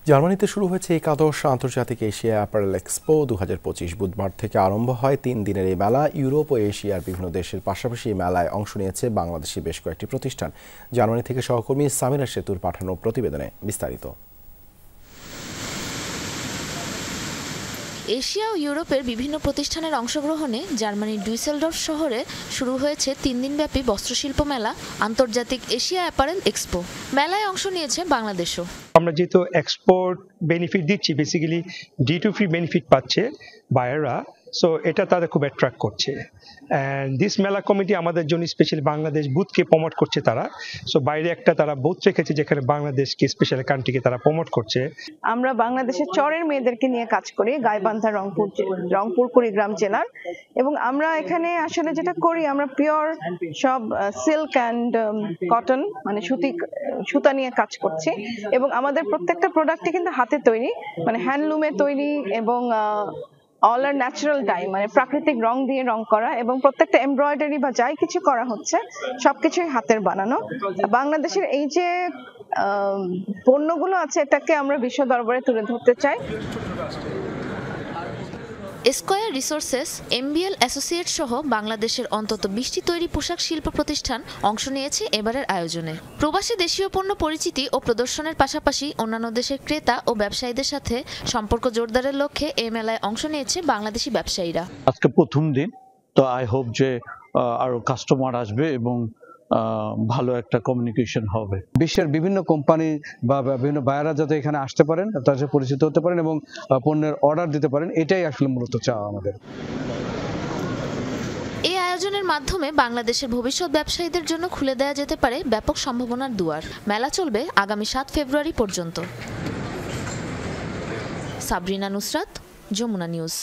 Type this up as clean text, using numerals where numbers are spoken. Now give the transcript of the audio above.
জার্মানিতে শুরু হয়েছে একাদশ আন্তর্জাতিক এশিয়া অ্যাপারেল এক্সপো 2025। বুধবার থেকে আরম্ভ হয় 3 দিনের এই মেলা। ইউরোপ ও এশিয়ার বিভিন্ন দেশের পাশাপাশি এই মেলায় অংশ নিয়েছে বাংলাদেশি বেশ কয়েকটি প্রতিষ্ঠান। জার্মানি থেকে সহকর্মী সামিরা সেতুর পাঠানো প্রতিবেদনে বিস্তারিত। এশিয়া ও ইউরোপের বিভিন্ন প্রতিষ্ঠানের অংশগ্রহণে জার্মানির ডুইসেলডর্ফ শহরে শুরু হয়েছে 3 দিনব্যাপী বস্ত্রশিল্প মেলা আন্তর্জাতিক এশিয়া অ্যাপারেল এক্সপো। মেলায় অংশ নিয়েছে বাংলাদেশও। আমরা যেহেতু এক্সপোর্ট বেনিফিট দিচ্ছি, বেসিক্যালি D2 বেনিফিট পাচ্ছে বায়াররা, সো এটা তাদের খুব অ্যাট্রাক্ট করছে। অ্যান্ড দিস মেলা কমিটি আমাদের জন্য স্পেশালি বাংলাদেশ বুথকে প্রমোট করছে তারা। সো বাইরে একটা তারা বুথ রেখেছে যেখানে বাংলাদেশকে স্পেশাল কান্ট্রিকে তারা প্রমোট করছে। আমরা বাংলাদেশের চরের মেয়েদেরকে নিয়ে কাজ করি, গাইবান্ধা রংপুর কুড়িগ্রাম জেলার। এবং আমরা এখানে আসলে যেটা করি, আমরা পিওর সব সিল্ক অ্যান্ড কটন মানে সুতা নিয়ে কাজ করছি। এবং আমাদের প্রত্যেকটা প্রোডাক্টই কিন্তু হাতে তৈরি, মানে হ্যান্ডলুমে তৈরি এবং অল আর ন্যাচারাল ডাই মানে প্রাকৃতিক রং দিয়ে রং করা, এবং প্রত্যেকটা এমব্রয়ডারি বা যাই কিছু করা হচ্ছে সবকিছুই হাতের বানানো। বাংলাদেশের এই যে পণ্যগুলো আছে এটাকে আমরা বিশ্ব দরবারে তুলে ধরতে চাই। স্কয়ার রিসোর্সেস, MBL অ্যাসোসিয়েট সহ বাংলাদেশের অন্তত 20টি তৈরি পোশাক শিল্প প্রতিষ্ঠান অংশ নিয়েছে এবারের আয়োজনে। প্রবাসী দেশীয় পণ্য পরিচিতি ও প্রদর্শনের পাশাপাশি অন্যান্য দেশের ক্রেতা ও ব্যবসায়ীদের সাথে সম্পর্ক জোরদারের লক্ষ্যে এই মেলায় অংশ নিয়েছে বাংলাদেশি ব্যবসায়ীরা। আজকে প্রথম দিন, তো আই হোপ যে আরো কাস্টমার আসবে এবং ভালো একটা কমিউনিকেশন হবে। বিশ্বের বিভিন্ন কোম্পানি বা বিভিন্ন বায়াররা যাতে এখানে আসতে পারেন, তার সাথে পরিচিত হতে পারেন এবং পণ্যের অর্ডার দিতে পারেন, এটাই আসলে মূলত চাওয়া আমাদের। এই আয়োজনের মাধ্যমে বাংলাদেশের ভবিষ্যৎ ব্যবসায়ীদের জন্য খুলে দেওয়া যেতে পারে ব্যাপক সম্ভাবনার দুয়ার। মেলা চলবে আগামী 7 ফেব্রুয়ারি পর্যন্ত। সাবরিনা নুসরাত, যমুনা নিউজ।